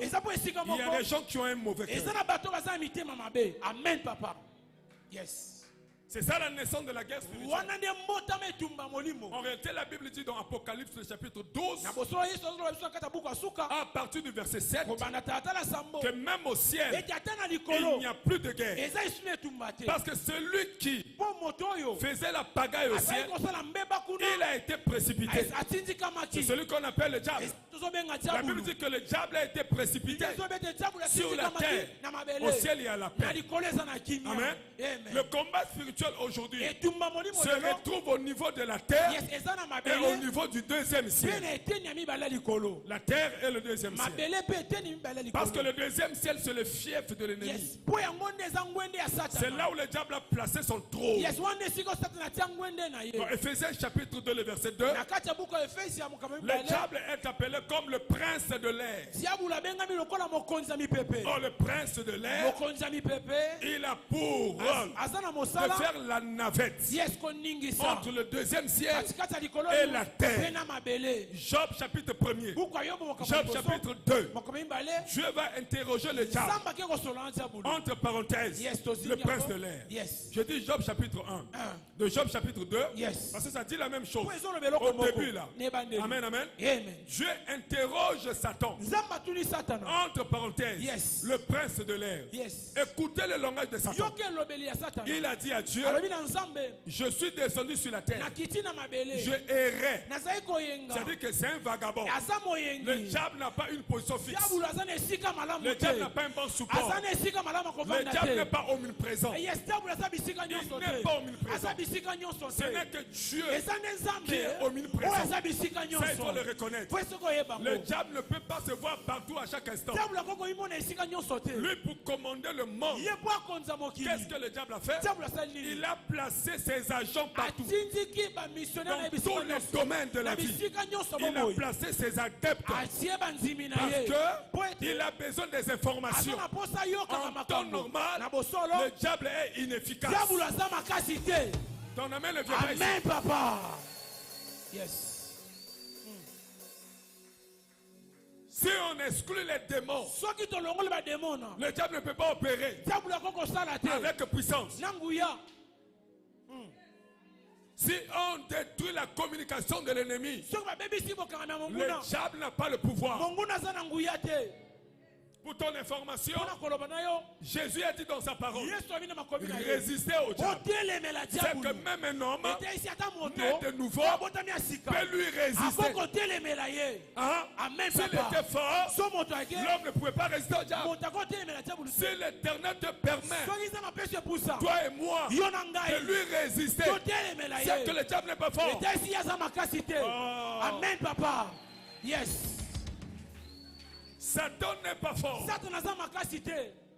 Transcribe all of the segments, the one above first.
Il y a des gens qui ont un mauvais cœur. Amen, papa. Yes. C'est ça la naissance de la guerre spirituelle. En réalité, la Bible dit dans Apocalypse, le chapitre 12, à partir du verset 7, que même au ciel, il n'y a plus de guerre. Parce que celui qui faisait la pagaille au ciel, il a été précipité. C'est celui qu'on appelle le diable. La Bible dit que le diable a été précipité sur la terre. Au ciel, il y a la paix. Amen. Le combat spirituel aujourd'hui se retrouve au niveau de la terre et au niveau du deuxième ciel. La terre est le deuxième ciel. Parce que le deuxième ciel, c'est le fief de l'ennemi. C'est là où le diable a placé son trône. Dans Ephésiens chapitre 2, le verset 2, le diable est appelé comme le prince de l'air. Oh, le prince de l'air, il a pour rôle de faire la navette entre le deuxième ciel et la terre. Job chapitre 1er, Job chapitre 2, Dieu va interroger le diable, entre parenthèses, le prince de l'air. Je dis Job chapitre 1, de Job chapitre 2, parce que ça dit la même chose au début là. Amen, amen. Dieu interroge Satan, entre parenthèses, le prince de l'air. Écoutez le langage de Satan. Il a dit à Dieu, je suis descendu sur la terre, je errais. C'est-à-dire que c'est un vagabond. Le diable n'a pas une position fixe. Le diable n'a pas un bon support. Le diable n'est pas omniprésent. Il n'est pas omniprésent. Ce n'est que Dieu qui est omniprésent. Ça, il faut le reconnaître. Le diable ne peut pas se voir partout à chaque instant. Lui, pour commander le monde, qu'est-ce que le diable a fait? Il a placé ses agents partout. Dans tous les domaines de la vie. Il a placé ses adeptes. Parce qu'il a besoin des informations. En temps normal, le diable est inefficace. Ton amen le vient pas ici. Amen, papa. Yes. Si on exclut les démons, le diable ne peut pas opérer avec puissance. Si on détruit la communication de l'ennemi, le diable n'a pas le pouvoir. Pour ton information, Jésus a dit dans sa parole, résistez au diable. C'est que même un homme né de nouveau peut lui résister. S'il était fort, l'homme ne pouvait pas résister au diable. Si l'Éternel te permet, toi et moi, de lui résister, c'est que le diable n'est pas fort. Amen, papa. Yes. Satan n'est pas fort.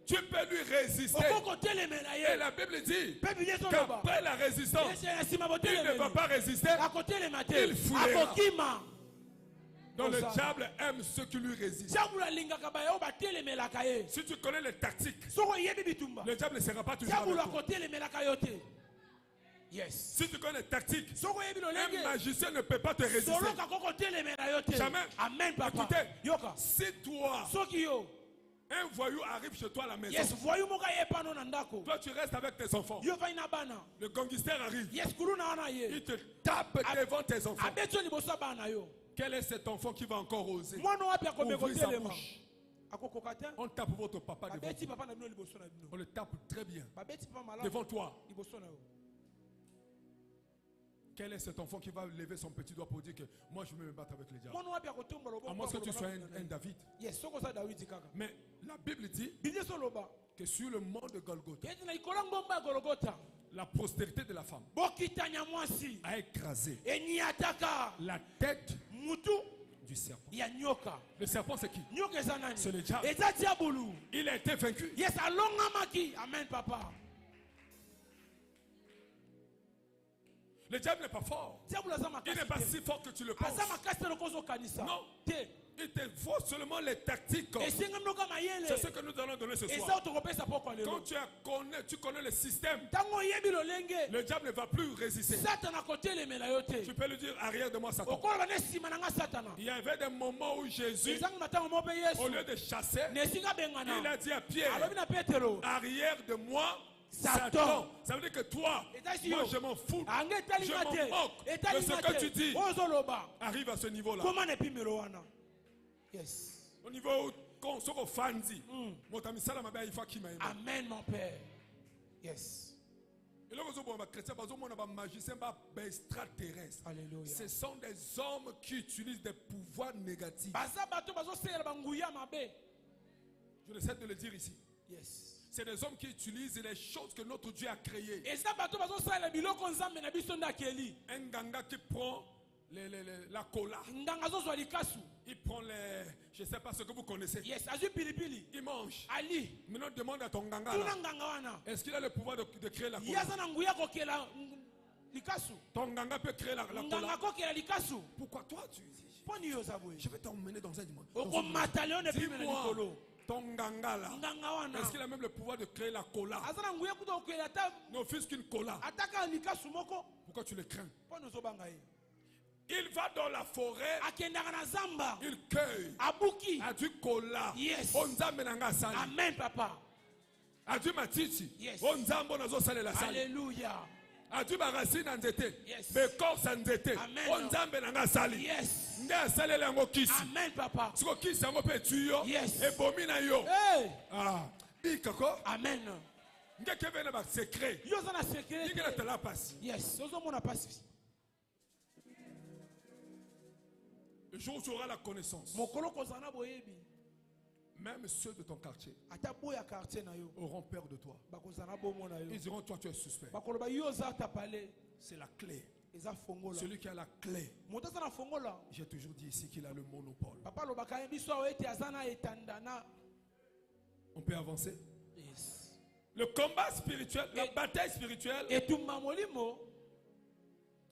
Tu peux lui résister. Et la Bible dit qu'après la résistance, il ne va pas résister. Il fuira. Donc le diable aime ceux qui lui résistent. Si tu connais les tactiques, le diable ne sera pas toujours avec toi. Yes. Si tu connais les tactiques, un magicien ne peut pas te résister. Jamais. Amen, papa. Écoutez, si toi, un voyou arrive chez toi à la maison, toi tu restes avec tes enfants, le gangster arrive, il te tape devant tes enfants. Quel est cet enfant qui va encore oser ouvrir sa bouche? On tape votre papa devant toi. On le tape très bien devant toi. Quel est cet enfant qui va lever son petit doigt pour dire que moi je vais me battre avec les diables? À moins que tu sois un David. Mais la Bible dit que sur le mont de Golgotha, la postérité de la femme a écrasé la tête du serpent. Le serpent c'est qui? C'est le diable. Il a été vaincu. Amen, papa. Le diable n'est pas fort. Il n'est pas si fort que tu le penses. Non. Il te faut seulement les tactiques. C'est ce que nous allons donner ce soir. Quand tu connais le système, le diable ne va plus résister. Tu peux lui dire arrière de moi Satan. Il y avait des moments où Jésus, au lieu de chasser, il a dit à Pierre, arrière de moi Satan. Ça veut dire que toi, moi je m'en fous, je m'en moque de ce que tu dis. Arrive à ce niveau-là. Yes. Au niveau où on se refandit. Amen, mon Père. Yes. Alléluia. Ce sont des hommes qui utilisent des pouvoirs négatifs. Je essaie de le dire ici. Yes. C'est des hommes qui utilisent les choses que notre Dieu a créées. Un ganga qui prend la cola. Il prend les... Je ne sais pas ce que vous connaissez. Yes. Il mange. Maintenant demande à ton ganga là. Est-ce qu'il a le pouvoir de créer la cola? Ton ganga peut créer la cola. Pourquoi toi tu dis? Je vais t'emmener dans un dimanche. Dis-moi, ton ganga là, est-ce qu'il a même le pouvoir de créer la cola? Non, fils qu'une cola. Pourquoi tu le crains? Il va dans la forêt, il cueille, a du cola. Yes. Amen, papa. A du matiti. Yes. Alléluia. A du barasine nzete. Yes. Bekor sanzete. Amen. Yes. Amen, papa. Yes. Hey. Ah. Amen. Secret. Yes. Le jour où tu auras la connaissance, même ceux de ton quartier auront peur de toi. Ils diront, toi tu es suspect. C'est la clé. Celui qui a la clé. J'ai toujours dit ici qu'il a le monopole. On peut avancer? Yes. Le combat spirituel, la bataille spirituelle.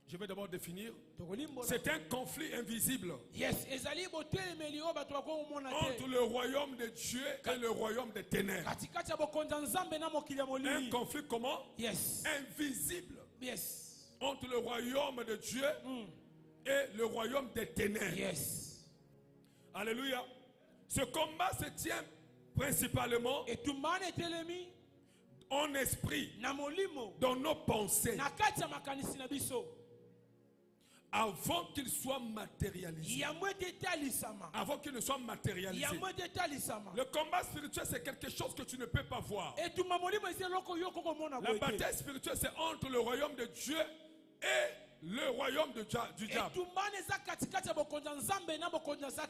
Je vais d'abord définir. C'est un conflit invisible. Yes. Entre le royaume de Dieu et le royaume des ténèbres. Un conflit comment? Yes. Invisible. Yes. Entre le royaume de Dieu et le royaume des ténèbres. Yes. Alléluia. Ce combat se tient principalement en esprit, dans nos pensées, avant qu'il soit matérialisé. Avant qu'il ne soit matérialisé. Le combat spirituel, c'est quelque chose que tu ne peux pas voir. La bataille spirituelle, c'est entre le royaume de Dieu et le royaume du diable.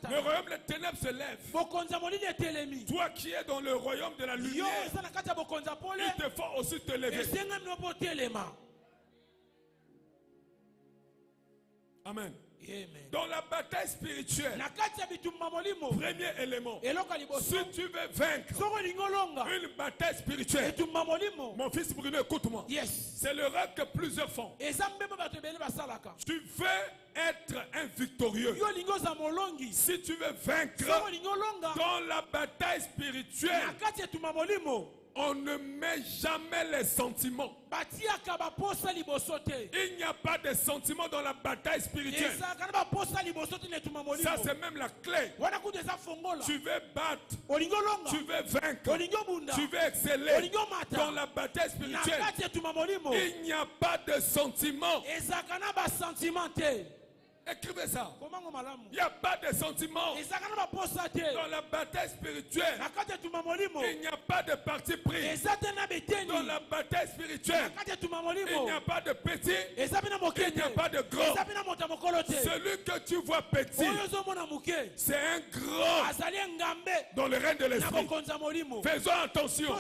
Le royaume des ténèbres se lève. Toi qui es dans le royaume de la lumière, il te faut aussi te lever. Amen. Amen. Dans la bataille spirituelle, premier élément, si tu veux vaincre une bataille spirituelle, mon fils Bruno, écoute-moi. Yes. C'est le rêve que plusieurs font. Tu veux être un victorieux. Si tu veux vaincre dans la bataille spirituelle, on ne met jamais les sentiments. Il n'y a pas de sentiments dans la bataille spirituelle. Ça, c'est même la clé. Tu veux battre, tu veux vaincre, tu veux exceller dans la bataille spirituelle. Il n'y a pas de sentiments. Écrivez ça. Il n'y a pas de sentiments. Dans la bataille spirituelle, il n'y a pas de parti pris. Dans la bataille spirituelle, il n'y a pas de petit, il n'y a pas de grand. Celui que tu vois petit, c'est un grand dans le règne de l'esprit. Faisons attention.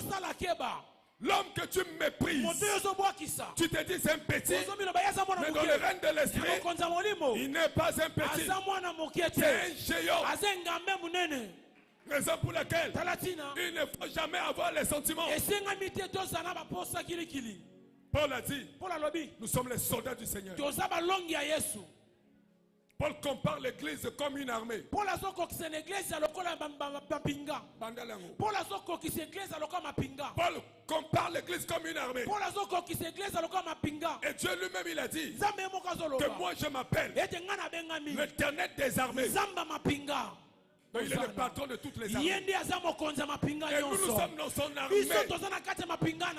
L'homme que tu méprises, tu te dis c'est un petit, mais dans le règne de l'esprit, il n'est pas un petit, c'est un géant. Raison pour laquelle il ne faut jamais avoir les sentiments. Paul a dit, nous sommes les soldats du Seigneur. Paul compare l'église comme une armée. Paul compare l'église comme une armée. Et Dieu lui-même il a dit que moi je m'appelle l'Éternel des armées. Il est le patron de toutes les armées. Et nous sommes dans son armée.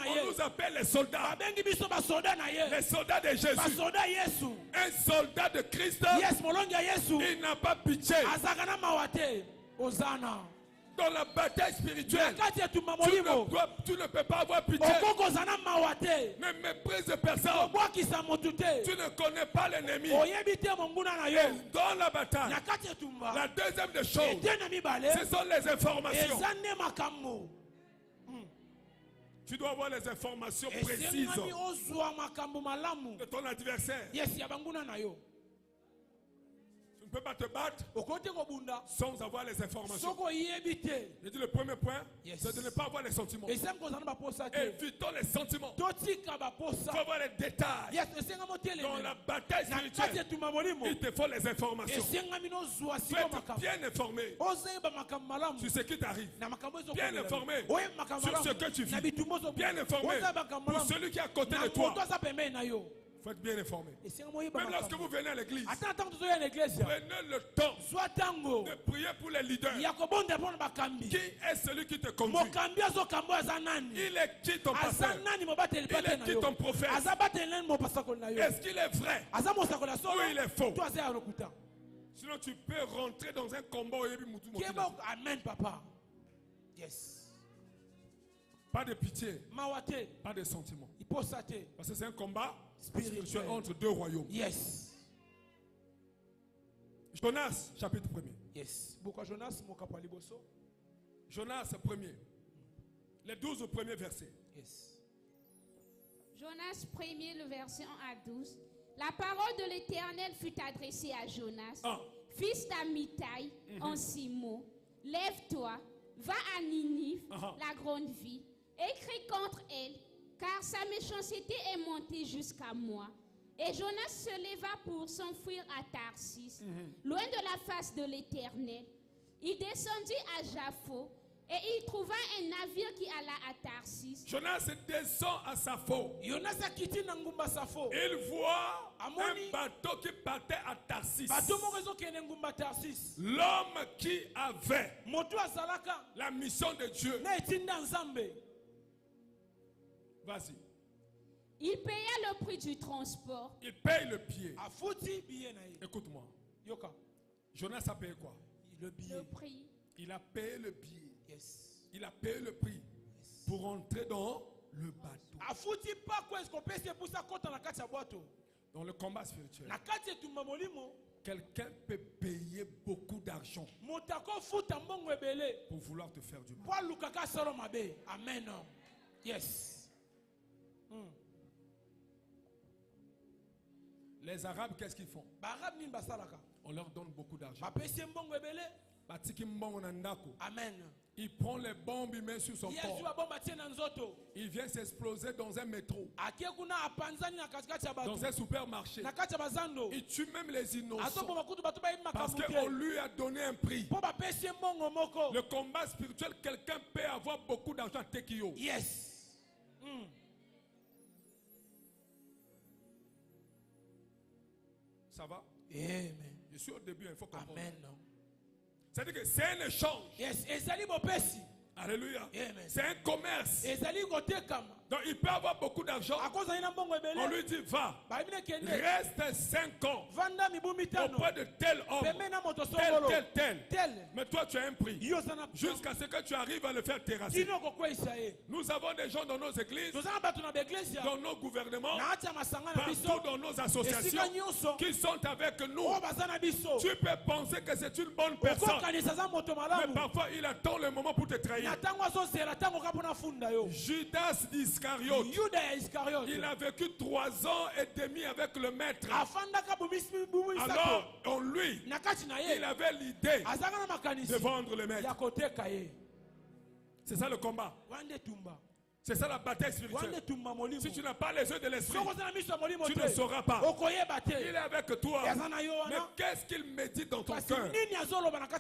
On nous appelle les soldats. Les soldats de Jésus. Un soldat de Christ, il n'a pas pitié. Dans la bataille spirituelle, tu ne peux pas avoir pitié. Ne méprise personne. Tu ne connais pas l'ennemi. Dans la bataille, la deuxième des choses, ce sont les informations. Tu dois avoir les informations précises de ton adversaire. Tu ne peux pas te battre sans avoir les informations. Je dis le premier point, c'est de ne pas avoir les sentiments. Évitons les sentiments. Il faut avoir les détails. Dans la bataille spirituelle, il te faut les informations. Tu es bien informé sur ce qui t'arrive. Bien informé sur ce que tu vis. Bien informé pour celui qui est à côté de toi. Il faut être bien informé. Même lorsque vous venez à l'église, prenez le temps de prier pour les leaders. Qui est celui qui te conduit? Il est qui ton pasteur? Il est qui ton prophète? Est-ce qu'il est vrai ou il est faux? Sinon tu peux rentrer dans un combat. Amen, papa. Yes. Pas de pitié, pas de sentiments. Parce que c'est un combat spirituel entre deux royaumes. Yes. Jonas, chapitre 1er. Yes. Jonas 1er. Les 12 premiers versets. Yes. Jonas 1er, le verset 1 à 12. La parole de l'Éternel fut adressée à Jonas, fils d'Amittai, en 6 mots. Lève-toi, va à Ninive, la grande ville, écris contre elle, car sa méchanceté est montée jusqu'à moi. Et Jonas se leva pour s'enfuir à Tarsis, loin de la face de l'Éternel. Il descendit à Jaffo et il trouva un navire qui alla à Tarsis. Jonas descend à Sappho. Il voit un bateau qui partait à Tarsis. L'homme qui avait la mission de Dieu. Vas-y. Il paya le prix du transport. Il paye le billet. Écoute-moi. Jonas a payé quoi? Le prix. Il a payé le billet. Yes. Il a payé le prix pour entrer dans le bateau. Dans le combat spirituel, quelqu'un peut payer beaucoup d'argent pour vouloir te faire du mal. Amen. Yes. Les Arabes, qu'est-ce qu'ils font? On leur donne beaucoup d'argent. Amen. Il prend les bombes, il met sur son corps. Il vient s'exploser dans un métro, dans un supermarché. Il tue même les innocents parce qu'on lui a donné un prix. Le combat spirituel, quelqu'un peut avoir beaucoup d'argent. Tekio. Yes. Ça va? Amen. Je suis au début, il faut comprendre. Amen. C'est-à-dire que c'est un échange. Yes. Alléluia. Amen. C'est un commerce. Donc il peut avoir beaucoup d'argent. On lui dit va. Reste 5 ans auprès de tel homme. Tel. Mais toi tu as un prix. Jusqu'à ce que tu arrives à le faire terrasser. Nous avons des gens dans nos églises, dans nos gouvernements, partout dans nos associations qui sont avec nous. Tu peux penser que c'est une bonne personne, mais parfois il attend le moment pour te trahir. Judas Iscariote, il a vécu 3 ans et demi avec le maître. Alors en lui, il avait l'idée de vendre le maître. C'est ça le combat. C'est ça la bataille spirituelle. Si tu n'as pas les yeux de l'esprit, tu ne sauras pas. Il est avec toi. Mais qu'est-ce qu'il médite dans ton cœur?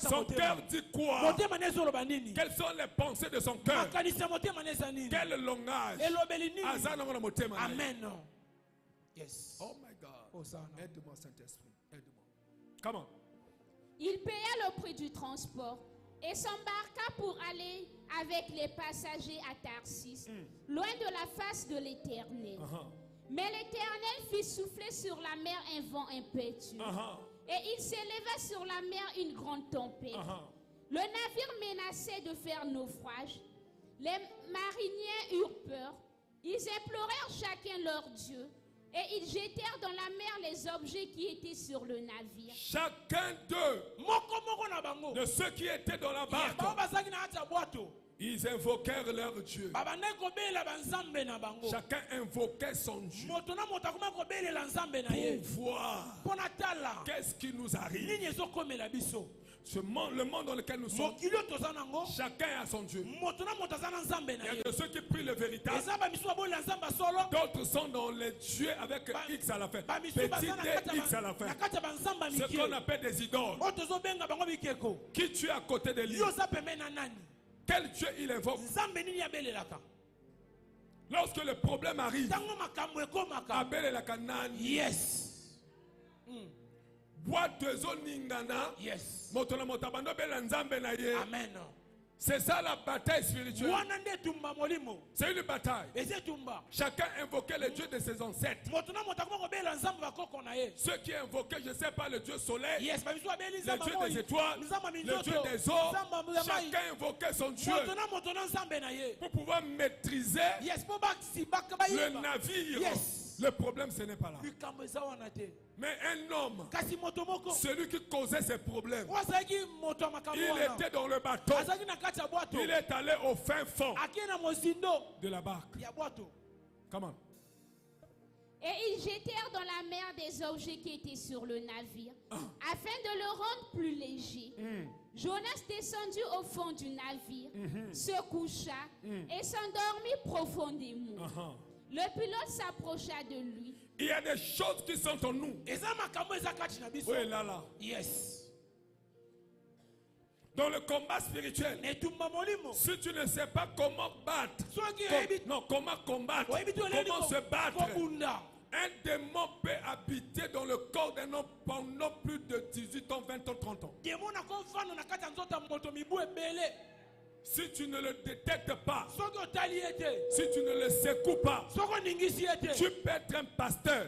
Son cœur dit quoi? Quelles sont les pensées de son cœur? Quel langage? Amen. Yes. Oh my God. Aide-moi, Saint-Esprit. Aide-moi. Comment? Il paya le prix du transport et s'embarqua pour aller avec les passagers à Tarsis, loin de la face de l'Éternel. Mais l'Éternel fit souffler sur la mer un vent impétueux. Et il s'éleva sur la mer une grande tempête. Le navire menaçait de faire naufrage. Les mariniers eurent peur. Ils implorèrent chacun leur Dieu. Et ils jetèrent dans la mer les objets qui étaient sur le navire. Chacun d'eux, de ceux qui étaient dans la barque, ils invoquèrent leur Dieu. Chacun invoquait son Dieu pour voir qu'est-ce qui nous arrive. Le monde dans lequel nous sommes, chacun a son Dieu. Il y a de ceux qui prient le véritable, d'autres sont dans les dieux avec X à la fin, petit d X à la fin, ce qu'on appelle des idoles. Qui tu es à côté de lui? Quel Dieu il invoque? Lorsque le problème arrive, yes. Yes. Amen. C'est ça la bataille spirituelle. C'est une bataille. Chacun invoquait le Dieu de ses ancêtres. Ceux qui invoquaient, je ne sais pas, le Dieu soleil, le Dieu des étoiles, le Dieu des eaux. Chacun invoquait son Dieu pour pouvoir maîtriser le navire. Le problème, ce n'est pas là. Mais un homme, celui qui causait ces problèmes, il était dans le bateau. Il est allé au fin fond de la barque. Comment? Et ils jetèrent dans la mer des objets qui étaient sur le navire, afin de le rendre plus léger. Jonas descendit au fond du navire, se coucha et s'endormit profondément. Le pilote s'approcha de lui. Il y a des choses qui sont en nous. Oui, là. Yes. Dans le combat spirituel, si tu ne sais pas comment battre, comment combattre, comment se battre, un démon peut habiter dans le corps d'un homme pendant plus de 18 ans, 20 ans, 30 ans. Si tu ne le détectes pas, si tu ne le secoues pas, tu peux être un pasteur,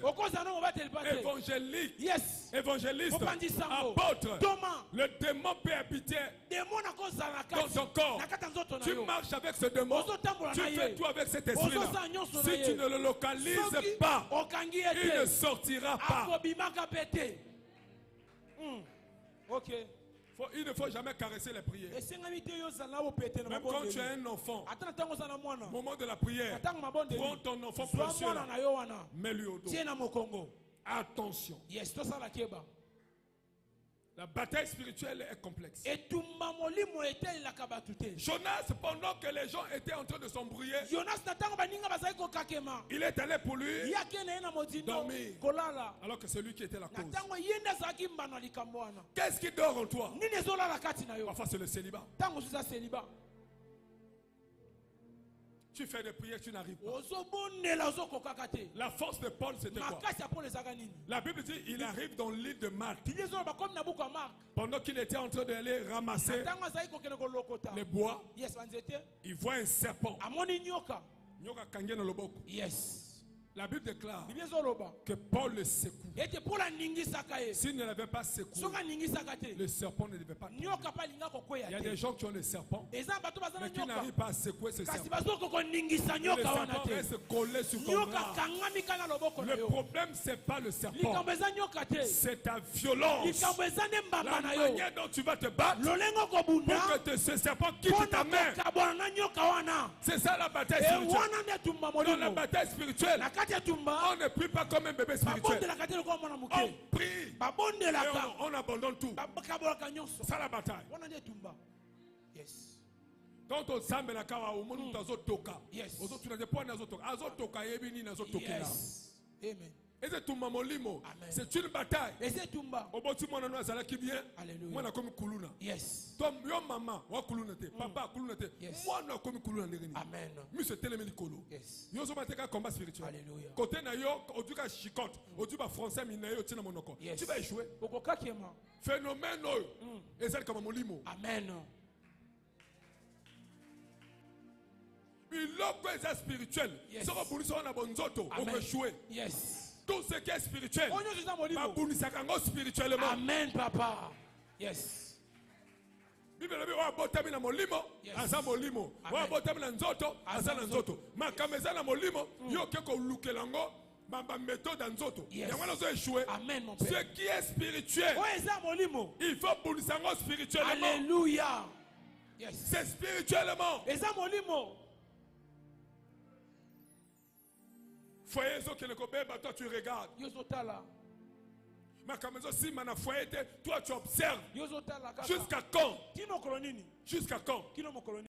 évangéliste, apôtre. Le démon peut habiter dans ton corps. Tu marches avec ce démon, tu fais tout avec cet esprit-là. Si tu ne le localises pas, il ne sortira pas. Ok. Il ne faut jamais caresser les prières. Même quand tu es un enfant, au moment de la prière, prends ton enfant précieux, mets-lui au dos. Attention. La bataille spirituelle est complexe. Jonas, pendant que les gens étaient en train de s'embrouiller, il est allé pour lui dormir, alors que c'est lui qui était la cause. Qu'est-ce qui dort en toi? Parfois c'est le célibat. Tu fais des prières, tu n'arrives pas. La force de Paul, c'était quoi? La Bible dit il arrive dans l'île de Malte. Pendant qu'il était en train d'aller ramasser les bois, il voit un serpent. Yes. La Bible déclare que Paul le secoue. S'il ne l'avait pas secoué, le serpent ne devait pas tomber. Il y a des gens qui ont le serpent, mais qui n'arrivent pas à secouer ce serpent. Le serpent reste collé sur ton bras. Le problème, ce n'est pas le serpent, c'est ta violence. La manière dont tu vas te battre pour que ce serpent quitte ta main. C'est ça la bataille spirituelle. Dans la bataille spirituelle, on ne prie pas comme un bébé spirituel. On prie et on abandonne tout. C'est ça la bataille. Yes. Quand on s'amène à Kawa, au monde où toka. Yes. Tu n'as pas azotoka, yebini nazotoka. Yes. Amen. Et c'est tout mamolimo. Amen. C'est une bataille. Et c'est Tumba. Au bout du monde, nous allons qui bien. Alléluia. Moi, na comme kuluna. Yes. Tom, yo maman, wa kuluna te. Papa, kuluna te. Yes. Moi, na comme kuluna ndeni. Amen. Monsieur Télémé Kolo. Yes. Yo so bateka combat spirituel. Alléluia. Côté na yo, au du cas chicote, au du bas français minayo tina monoko. Yes. Tu vas échouer. Okoka kiema. Phénomène oyo. Et c'est comme molimo. Amen. Biloko est spirituel. Yes. Ça va pour nous on a bonzoto, on peut échouer. Yes. Tout ce qui est spirituel. On nous a molimo. Ba bunisa kango spirituellement. Amen, papa. Yes. Bible wa botami na molimo, Yes. asa molimo. Wa botami na nzoto, asa na nzoto. Makameza na molimo, yo keko lukelango, bamba méthode na nzoto. Yes. Yango nazo échouer. Amen, mon Ce père. qui est spirituel. Oh, eza molimo. Il faut bunisa kango spirituellement. Alléluia. Yes. C'est spirituellement. Eza molimo. Foyer zo kele ko beba, toi tu regardes. Yozotala. Makameza si mana foyer te, toi tu observes. Yozotala kaka. Jusqu'à quand? Kino kolonini. Jusqu'à quand? Kino mokoloni.